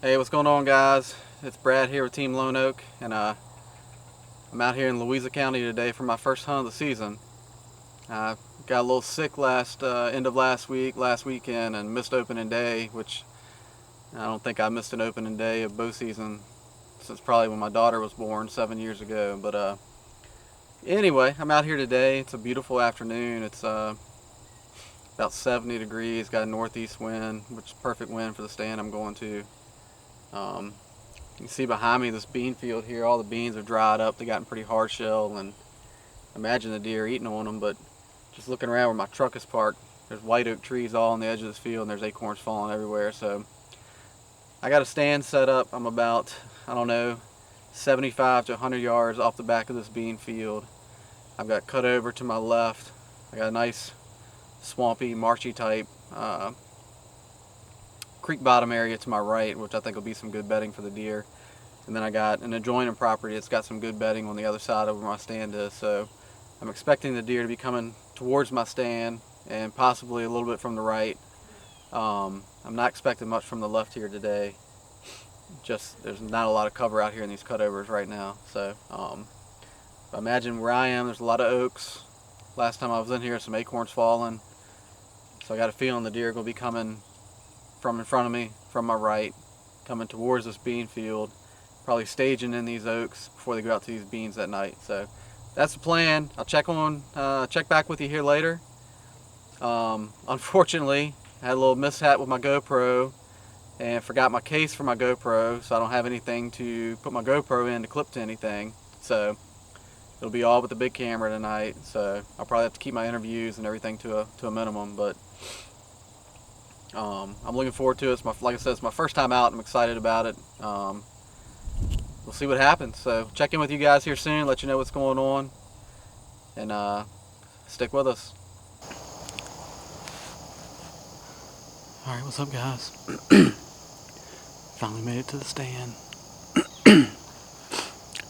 Hey, what's going on, guys? It's Brad here with Team Lone Oak, and I'm out here in Louisa County today for my first hunt of the season. I got a little sick end of last weekend, and missed opening day, which I don't think I missed an opening day of bow season since probably when my daughter was born 7 years ago. But anyway, I'm out here today. It's a beautiful afternoon. It's about 70 degrees, got a northeast wind, which is perfect wind for the stand I'm going to. Um, You can see behind me this bean field here. All the beans have dried up. They've gotten pretty hard shell, and imagine the deer eating on them. But just looking around where my truck is parked, there's white oak trees all on the edge of this field, and there's acorns falling everywhere. So I got a stand set up. I'm about, I don't know, 75 to 100 yards off the back of this bean field. I've got cut over to my left. I got a nice swampy, marshy type creek bottom area to my right, which I think will be some good bedding for the deer. And then I got an adjoining property that's got some good bedding on the other side of where my stand is. So I'm expecting the deer to be coming towards my stand and possibly a little bit from the right. I'm not expecting much from the left here today. Just there's not a lot of cover out here in these cutovers right now. So I imagine where I am, there's a lot of oaks. Last time I was in here, some acorns falling. So I got a feeling the deer are going to be coming from in front of me, from my right, coming towards this bean field, probably staging in these oaks before they go out to these beans that night. So that's the plan. I'll check back with you here later. Unfortunately, I had a little mishap with my GoPro and forgot my case for my GoPro, so I don't have anything to put my GoPro in to clip to anything. So it'll be all with the big camera tonight. So I'll probably have to keep my interviews and everything to a minimum, but I'm looking forward to it. Like I said, it's my first time out. I'm excited about it. We'll see what happens. So check in with you guys here soon, let you know what's going on, and stick with us. Alright, what's up, guys? Finally made it to the stand.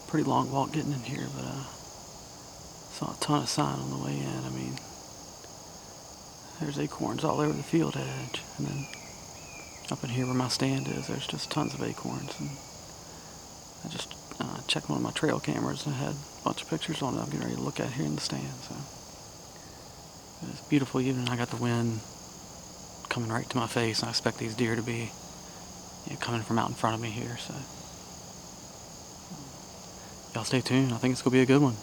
Pretty long walk getting in here, but saw a ton of sign on the way in. I mean, there's acorns all over the field edge, and then up in here where my stand is, there's just tons of acorns. And I just checked one of my trail cameras and had a bunch of pictures on it I'm getting ready to look at here in the stand. So it's a beautiful evening. I got the wind coming right to my face, and I expect these deer to be coming from out in front of me here. So y'all stay tuned. I think it's going to be a good one.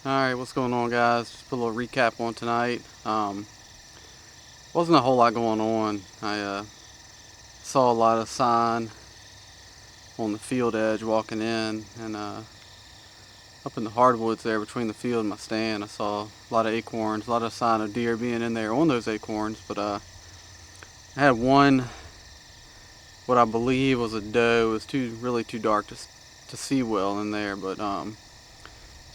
Alright, what's going on, guys? Just put a little recap on tonight. Wasn't a whole lot going on. I saw a lot of sign on the field edge walking in, and up in the hardwoods there between the field and my stand, I saw a lot of acorns, a lot of sign of deer being in there on those acorns. But I had one, what I believe was a doe. It was really too dark to see well in there, but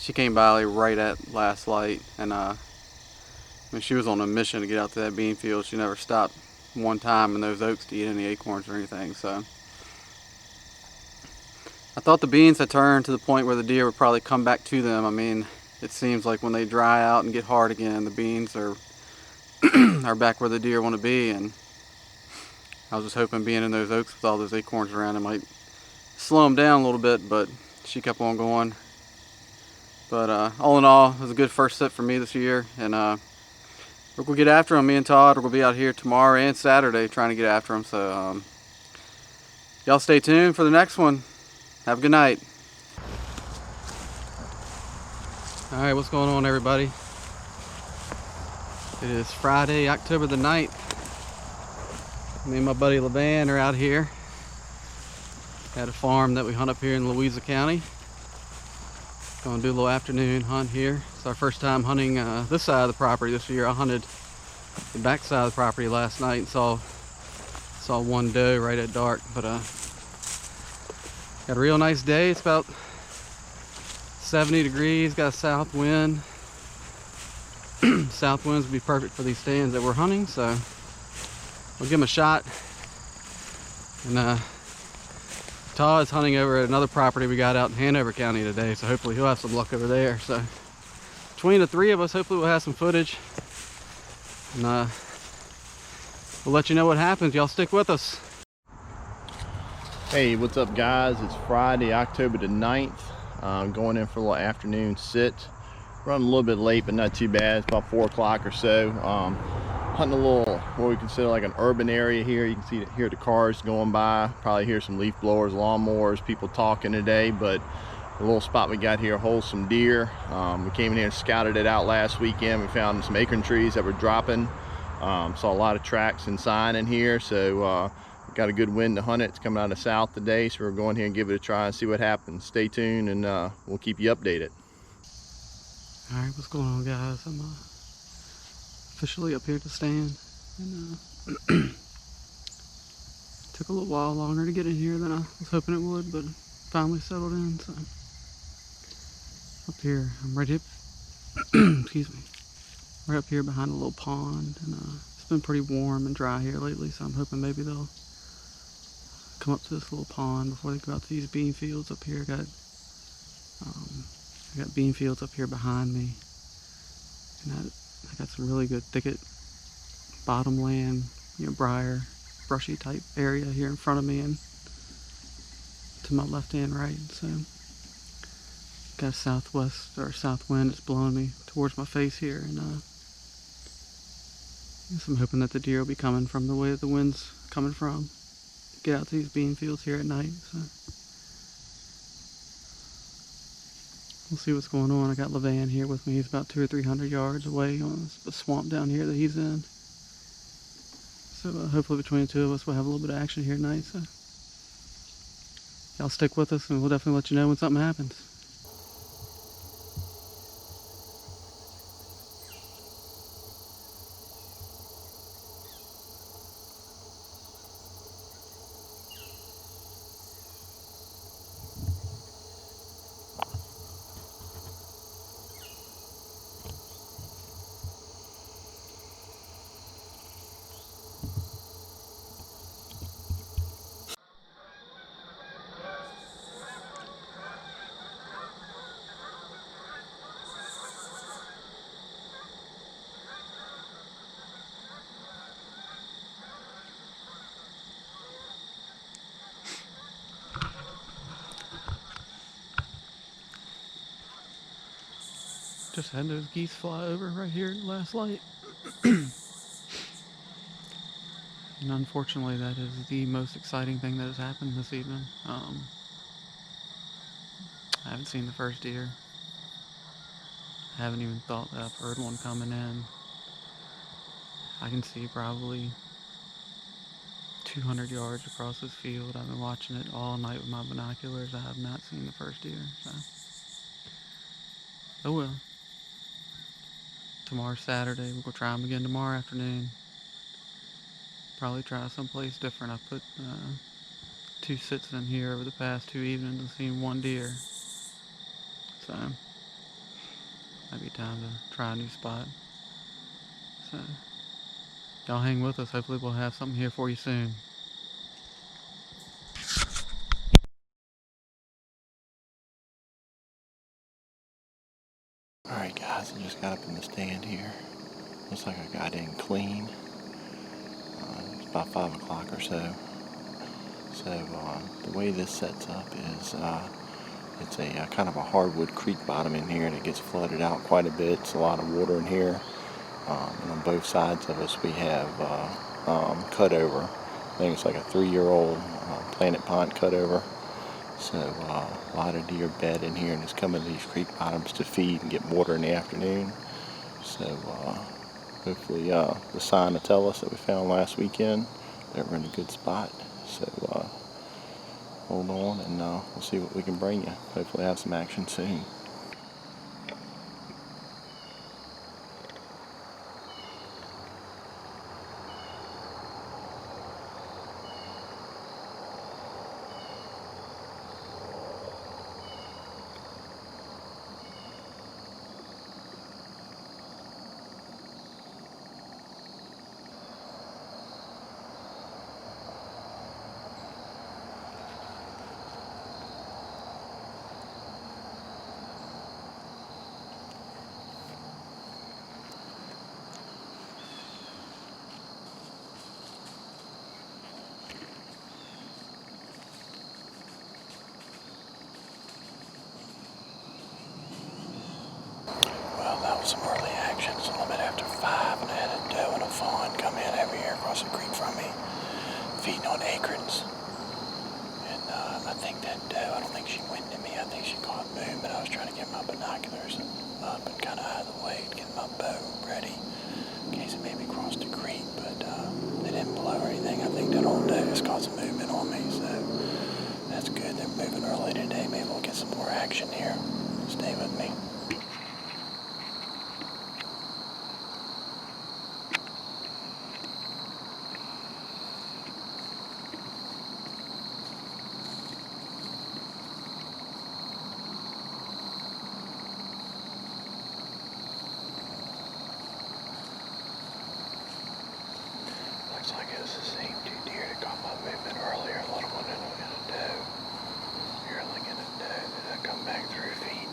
she came by like right at last light, and I mean, she was on a mission to get out to that bean field. She never stopped one time in those oaks to eat any acorns or anything. So I thought the beans had turned to the point where the deer would probably come back to them. I mean, it seems like when they dry out and get hard again, the beans are are back where the deer want to be. And I was just hoping being in those oaks with all those acorns around, it might slow them down a little bit, but she kept on going. But all in all, it was a good first sit for me this year, and we're gonna get after them. Me and Todd are gonna be out here tomorrow and Saturday trying to get after them. So y'all stay tuned for the next one. Have a good night. All right, what's going on, everybody? It is Friday, October the 9th. Me and my buddy Levan are out here at a farm that we hunt up here in Louisa County. Gonna do a little afternoon hunt here. It's our first time hunting this side of the property this year. I hunted the back side of the property last night and saw one doe right at dark. But got a real nice day. It's about 70 degrees. Got a south wind. South winds would be perfect for these stands that we're hunting. So we'll give them a shot. And Todd's hunting over at another property we got out in Hanover County today, so hopefully he'll have some luck over there. So between the three of us, hopefully we'll have some footage, and we'll let you know what happens. Y'all stick with us. Hey, what's up, guys? It's Friday, October the 9th. Going in for a little afternoon sit. Running a little bit late, but not too bad. It's about 4 o'clock or so. Hunting a little, what we consider like an urban area here. You can hear the cars going by. Probably hear some leaf blowers, lawnmowers, people talking today. But the little spot we got here holds some deer. We came in here and scouted it out last weekend. We found some acorn trees that were dropping. Saw a lot of tracks and sign in here. So got a good wind to hunt it. It's coming out of the south today, so we're going here and give it a try and see what happens. Stay tuned, and we'll keep you updated. All right, what's going on, guys? I'm officially up here at the stand, and took a little while longer to get in here than I was hoping it would, but finally settled in. So up here, I'm right here. Excuse me. Right up here behind a little pond, and it's been pretty warm and dry here lately, so I'm hoping maybe they'll come up to this little pond before they go out to these bean fields up here. I got bean fields up here behind me, and I got some really good thicket, bottomland, briar, brushy type area here in front of me and to my left and right. So got a southwest or south wind that's blowing me towards my face here, and I guess I'm hoping that the deer will be coming from the way that the wind's coming from to get out to these bean fields here at night. So we'll see what's going on. I got Levan here with me. He's about 200 or 300 yards away on the swamp down here that he's in. So hopefully between the two of us we'll have a little bit of action here tonight. So y'all stick with us, and we'll definitely let you know when something happens. Just had those geese fly over right here at the last light. And unfortunately, that is the most exciting thing that has happened this evening. I haven't seen the first deer. I haven't even thought that I've heard one coming in. I can see probably 200 yards across this field. I've been watching it all night with my binoculars. I have not seen the first deer. So, oh well. Tomorrow's Saturday. We'll go try them again tomorrow afternoon. Probably try someplace different. I put 2 sits in here over the past 2 evenings and seen 1 deer. So might be time to try a new spot. So y'all hang with us. Hopefully we'll have something here for you soon. Alright guys, I just got up in the stand here. Looks like I got in clean. It's about 5 o'clock or so. So the way this sets up is it's a kind of a hardwood creek bottom in here, and it gets flooded out quite a bit. It's a lot of water in here. And on both sides of us we have cutover. I think it's like a 3-year-old Planet Pond cutover. So a lot of deer bed in here and just come to these creek bottoms to feed and get water in the afternoon. So hopefully the sign will tell us that we found last weekend that we're in a good spot. So hold on and we'll see what we can bring you. Hopefully have some action soon. Well, that was some early action. It's a little bit after 5, and I had a doe and a fawn come in over here across the creek from me, feeding on acorns. And I think that doe, I don't think she winded me. I think she caught movement. I was trying to get my binoculars up and kind of out of the way to get my bow ready in case it maybe crossed the creek, but they didn't blow or anything. I think that old doe just caught some movement on me, so that's good. They're moving early today. Maybe we'll get some more action here. Stay with me. Looks like it was the same 2 deer that caught my movement earlier, a little one and a doe. You're looking at a doe that I come back through feeding.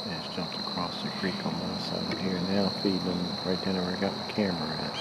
Yeah, just jumped across the creek on my side here now, feeding them right down where I got my camera at.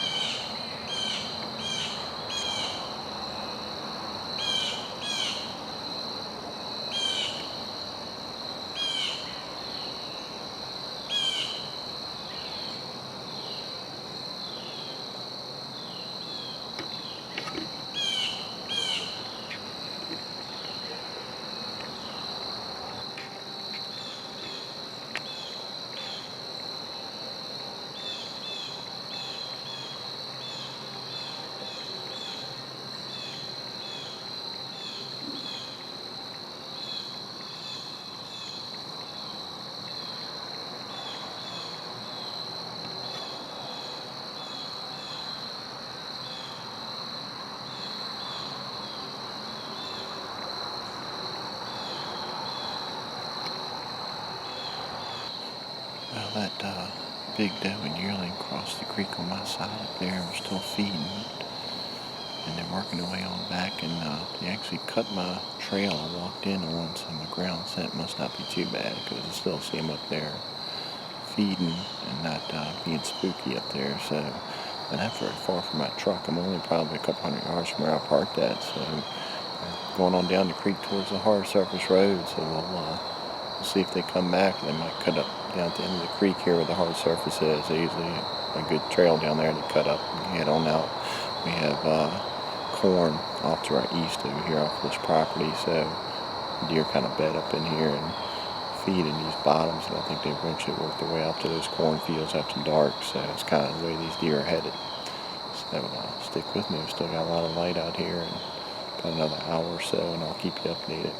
Well, that big doe and yearling crossed the creek on my side up there and were still feeding. And they're working their way on back, and they actually cut my trail I walked in on, so my ground scent must not be too bad, because I still see them up there feeding and not being spooky up there. So I'm not very far from my truck. I'm only probably a couple hundred yards from where I parked at, so I'm going on down the creek towards the hard surface road. So we'll see if they come back. They might cut up down at the end of the creek here where the hard surface is. There's usually a good trail down there to cut up and head on out. We have corn off to our east over here off this property, so deer kind of bed up in here and feed in these bottoms, and I think they eventually work their way up to those cornfields after dark. So it's kind of the way these deer are headed. So stick with me. We've still got a lot of light out here, and about another hour or so, and I'll keep you updated.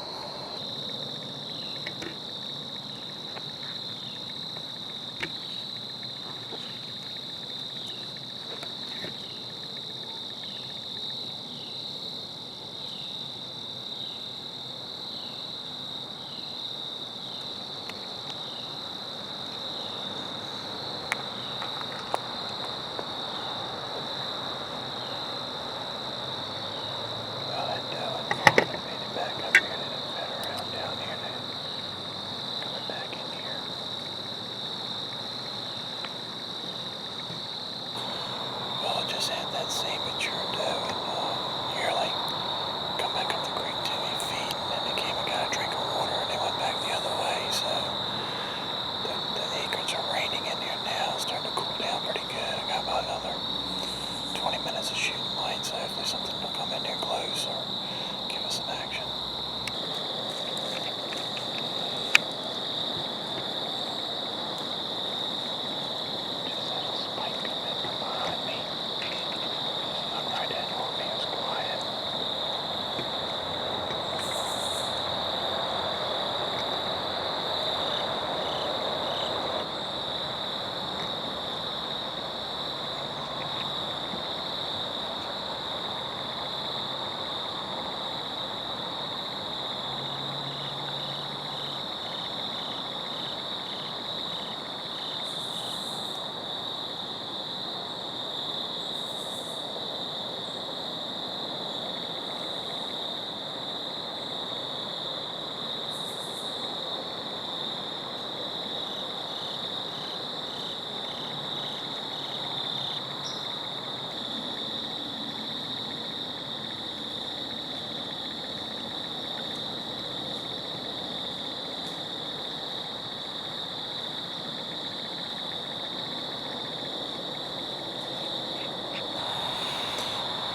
Just had that same mature doe and yearling come back up the creek to me feeding, and they came and got a drink of water, and they went back the other way. So the acorns are raining in here now. It's starting to cool down pretty good. I got about another 20 minutes of shooting light, so hopefully something will come in here close or give us some action.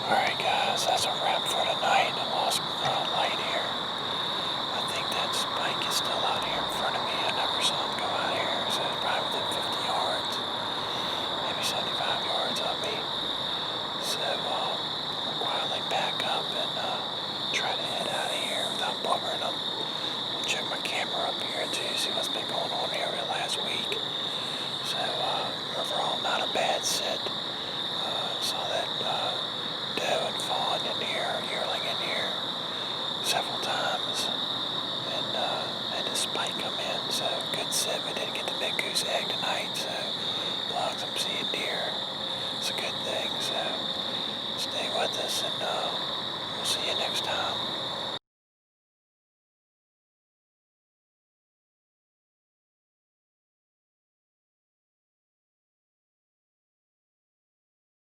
Alright guys, that's a wrap for tonight. I lost light here. I think that spike is still out here in front of me. I never saw him go out here, so it's probably within 50 yards, maybe 75 yards of me. So I'll quietly pack up and try to head out of here without buggering them. I'll check my camera up here too, see what's been going on here over the last week. So overall, not a bad set. Saw that doe and fawn in here, yearling in here several times, and had this spike come in, so good set. We didn't get the big goose egg tonight, so as long as I'm seeing deer, it's a good thing. So stay with us, and we'll see you next time.